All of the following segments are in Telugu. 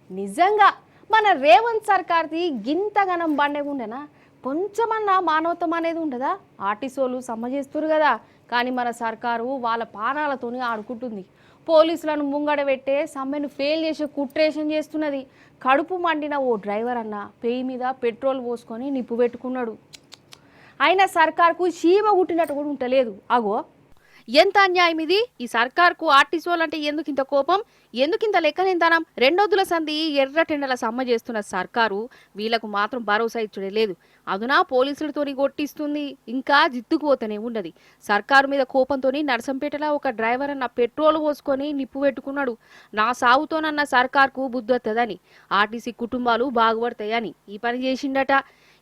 నిజంగా మన రేవంత్ సర్కార్ది గింతగనం బండేగుండెనా కొంచెమన్నా మానవత్వం అనేది ఉండదా? ఆర్టీసోలు సమ్మె చేస్తురు కదా, కానీ మన సర్కారు వాళ్ళ పానాలతోని ఆడుకుంటుంది. పోలీసులను ముంగడ పెట్టే సమ్మెను ఫెయిల్ చేసే కుట్రేషన్ చేస్తున్నది. కడుపు మండిన ఓ డ్రైవర్ అన్న పెయి మీద పెట్రోల్ పోసుకొని నిప్పు పెట్టుకున్నాడు. అయినా సర్కార్కు చీమ గుట్టినట్టు కూడా ఉంటలేదు. అగో ఎంత అన్యాయం ఇది! ఈ సర్కార్కు ఆర్టీసోలంటే ఎందుకింత కోపం, ఎందుకింత లెక్కలేంతనం? రెండొద్దుల సంధి ఎర్రటెండల సమ్మె చేస్తున్న సర్కారు వీళ్లకు మాత్రం భరోసా ఇచ్చుడే లేదు. అదునా పోలీసులతోని కొట్టిస్తుంది, ఇంకా జిత్తుకుపోతూనే ఉన్నది. సర్కారు మీద కోపంతోని నర్సంపేటలో ఒక డ్రైవర్ అన్న పెట్రోల్ పోసుకొని నిప్పు పెట్టుకున్నాడు. నా సాగుతోనన్న సర్కార్కు బుద్ధొత్తదని, ఆర్టీసీ కుటుంబాలు బాగుపడతాయని ఈ పని చేసిండట.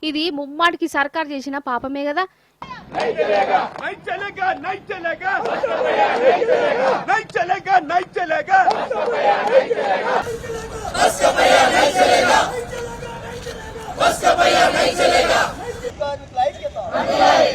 ఇది ముమ్మాటికి సర్కారు చేసిన పాపమే కదా. नहीं चलेगा नहीं चलेगा नहीं चलेगा नहीं चलेगा नहीं चलेगा बस का भैया नहीं चलेगा बस का भैया नहीं चलेगा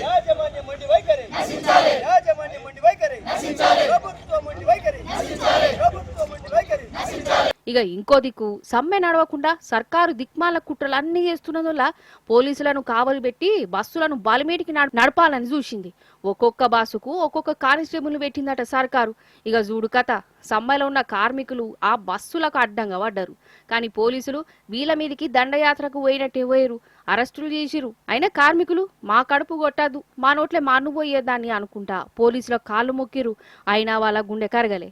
యాజమాన్య మొండి వైఖరి నశించాలి యాజమాన్య మొండి వైఖరి నశించాలి ప్రభుత్వ మొండి వైఖరి నశించాలి ప్రభుత్వ మొండి వైఖరి నశించాలి. ఇక ఇంకో దిక్కు సమ్మె నడవకుండా సర్కారు దిక్మాల కుట్రలు అన్ని చేస్తున్నందువల్ల పోలీసులను కావలి పెట్టి బస్సులను బలిమేటికి నడపాలని చూసింది. ఒక్కొక్క బస్సుకు ఒక్కొక్క కానిస్టేబుల్ పెట్టిందట సర్కారు. ఇక చూడు కథ, సమ్మెలో ఉన్న కార్మికులు ఆ బస్సులకు అడ్డంగా పడ్డారు. కానీ పోలీసులు వీళ్ళ మీదకి దండయాత్రకు పోయినట్టే పోయారు, అరెస్టులు చేసిరు. అయినా కార్మికులు మా కడుపు కొట్టద్దు, మా నోట్లే మానుపోయేదాన్ని అనుకుంటా పోలీసుల కాళ్ళు మొక్కిరు. అయినా వాళ్ళ గుండె కరగలే.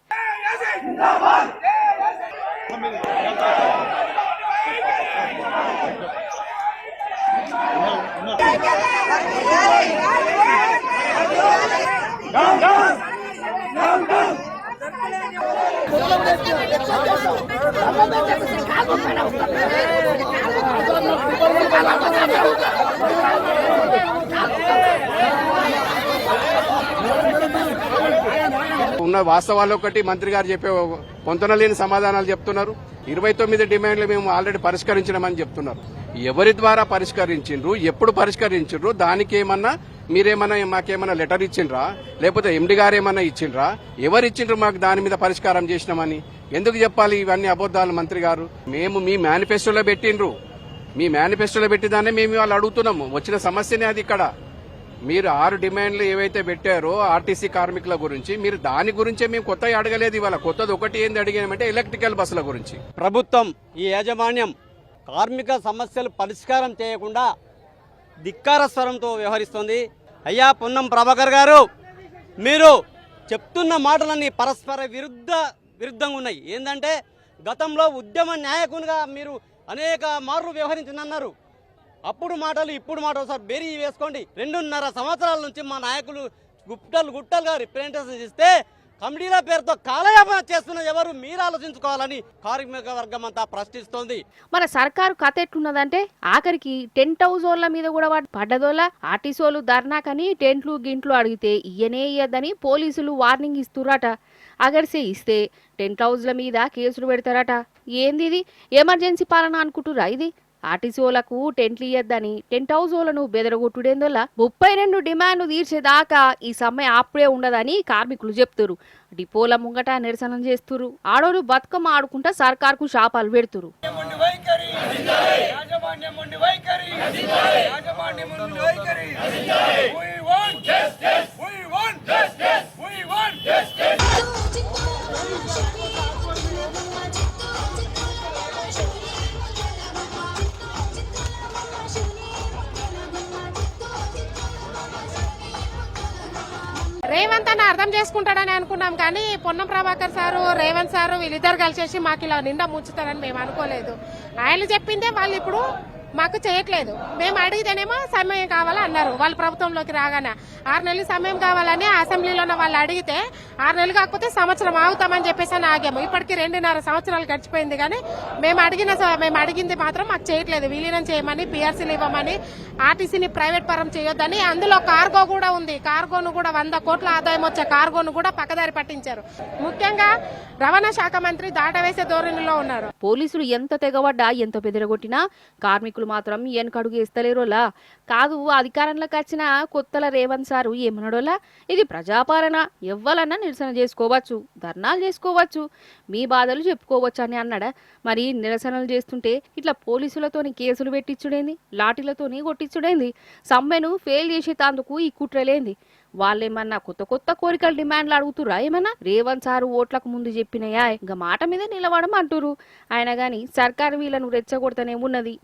ఉన్న వాస్తవాలు ఒకటి మంత్రి గారు చెప్పే పొంతన లేని సమాధానాలు చెప్తున్నారు. 29 డిమాండ్లు మేము ఆల్రెడీ పరిష్కరించినామని చెప్తున్నారు. ఎవరి ద్వారా పరిష్కరించిండ్రు, ఎప్పుడు పరిష్కరించిండ్రు, దానికి ఏమన్నా మీరేమన్నా మాకేమన్నా లెటర్ ఇచ్చిండ్రా, లేకపోతే ఎండి గారు ఏమన్నా ఇచ్చిండ్రా, ఎవరు ఇచ్చిండ్రు మాకు దాని మీద పరిష్కారం చేసినామని? ఎందుకు చెప్పాలి ఇవన్నీ అబద్దాలు? మంత్రి గారు మేము మీ మేనిఫెస్టోలో పెట్టిండ్రు, మీ మేనిఫెస్టోలో పెట్టిదానే మేము వాళ్ళు అడుగుతున్నాము. వచ్చిన సమస్యనే అది. ఇక్కడ మీరు 6 డిమాండ్లు ఏవైతే పెట్టారో ఆర్టీసీ కార్మికుల గురించి, మీరు దాని గురించే మేము కొత్తగా అడగలేదు. ఇవాళ కొత్తది ఒకటి ఏంది అడిగామంటే ఎలక్ట్రికల్ బస్సుల గురించి. ప్రభుత్వం ఈ యాజమాన్యం కార్మిక సమస్యలు పరిష్కారం చేయకుండా ధిక్కార స్వరంతో వ్యవహరిస్తోంది. అయ్యా పొన్నం ప్రభాకర్ గారు, మీరు చెప్తున్న మాటలన్నీ పరస్పర విరుద్ధంగా ఉన్నాయి. ఏంటంటే గతంలో ఉద్యమ నాయకునిగా మీరు అనేక మార్లు వ్యవహరించినన్నారు. అప్పుడు మాటలు ఇప్పుడు మాటలు సార్ బేరీ వేసుకోండి. 2.5 సంవత్సరాల నుంచి మా నాయకులు గుట్టలుగా రిప్రజెంటేషన్ ఇస్తే కమిటీల పేరుతో కాలయాపన చేస్తున్న ఎవరు మీరు ఆలోచించుకోవాలని కార్మిక వర్గం అంతా ప్రశ్నిస్తోంది. మన సర్కారు కథ ఎట్లున్నదంటే ఆఖరికి టెంట్ హౌస్ వాళ్ళ మీద కూడా పడ్డదోళ్ళ. ఆర్టీసోలు ధర్నాకని టెంట్లు గింట్లు అడిగితే ఇయ్యనే ఇయ్యద్దని పోలీసులు వార్నింగ్ ఇస్తురట. అగర్సే ఇస్తే టెంట్ హౌస్ల మీద కేసులు పెడతారట. ఏంది ఇది? ఎమర్జెన్సీ పాలన అనుకుంటురా ఇది? ఆర్టీసీలకు టెంట్లు ఇయ్యద్దని టెంట్ హౌస్ వాళ్ళను బెదరగొట్టుడేందోళ్ళ 32 డిమాండ్లు తీర్చేదాకా ఈ సమ్మె ఆప్పుడే ఉండదని కార్మికులు చెప్తురు. డిపోల ముంగట నిరసన చేస్తురు. ఆడోళ్ళు బతుకమ్మ ఆడుకుంటా సర్కార్కు శాపాలు పెడుతురు. రేవంత్ అన్న అర్థం చేసుకుంటాడని అనుకున్నాం, కానీ పొన్నం ప్రభాకర్ సారు రేవంత్ సారు వీళ్ళిద్దరు కలిసేసి మాకు ఇలా నిండా ముంచుతారని మేము అనుకోలేదు. ఆయన చెప్పిందే వాళ్ళు ఇప్పుడు మాకు చేయట్లేదు. మేము అడిగితేనేమో సమయం కావాలని అన్నారు. వాళ్ళు ప్రభుత్వంలోకి రాగానే 6 నెలలు సమయం కావాలని అసెంబ్లీలో వాళ్ళు అడిగితే 6 నెలలు కాకపోతే సంవత్సరం ఆగుతామని చెప్పేసి అని ఆగాము. ఇప్పటికి 2.5 సంవత్సరాలు గడిచిపోయింది, కానీ మేము అడిగింది మాత్రం మాకు చేయట్లేదు. విలీనం చేయమని, పిఆర్సీలు ఇవ్వమని, ఆర్టీసీని ప్రైవేట్ పరం చేయొద్దని. అందులో కార్గో కూడా ఉంది. కార్గోను కూడా 100 కోట్ల ఆదాయం వచ్చే కార్గోను కూడా పక్కదారి పట్టించారు. ముఖ్యంగా రవాణా శాఖ మంత్రి దాటవేసే ధోరణిలో ఉన్నారు. పోలీసులు ఎంత తెగబడ్డా ఎంత బెదిరగొట్టినా కార్మికులు మాత్రం వెనకడుగు వేస్తలేరోలా. కాదు అధికారంలోకి వచ్చిన కొత్తల రేవంత్ సారు ఏమన్నాడోలా, ఇది ప్రజాపాలన, ఎవ్వలన్నా నిరసన చేసుకోవచ్చు, ధర్నాలు చేసుకోవచ్చు, మీ బాధలు చెప్పుకోవచ్చు అని అన్నాడా. మరి నిరసనలు చేస్తుంటే ఇట్లా పోలీసులతోని కేసులు పెట్టించుడేంది, లాఠీలతోని కొట్టించుడేంది, సమ్మెను ఫెయిల్ చేసేటందుకు ఈ కుట్రలేంది. వాళ్ళేమన్నా కొత్త కొత్త కోరికలు డిమాండ్లు అడుగుతురా ఏమన్నా? రేవంత్ సారు ఓట్లకు ముందు చెప్పినయా ఇంకా మాట మీద నిలవడం అంటురు. ఆయన గాని సర్కారు వీళ్ళను రెచ్చగొడతనే ఉన్నది.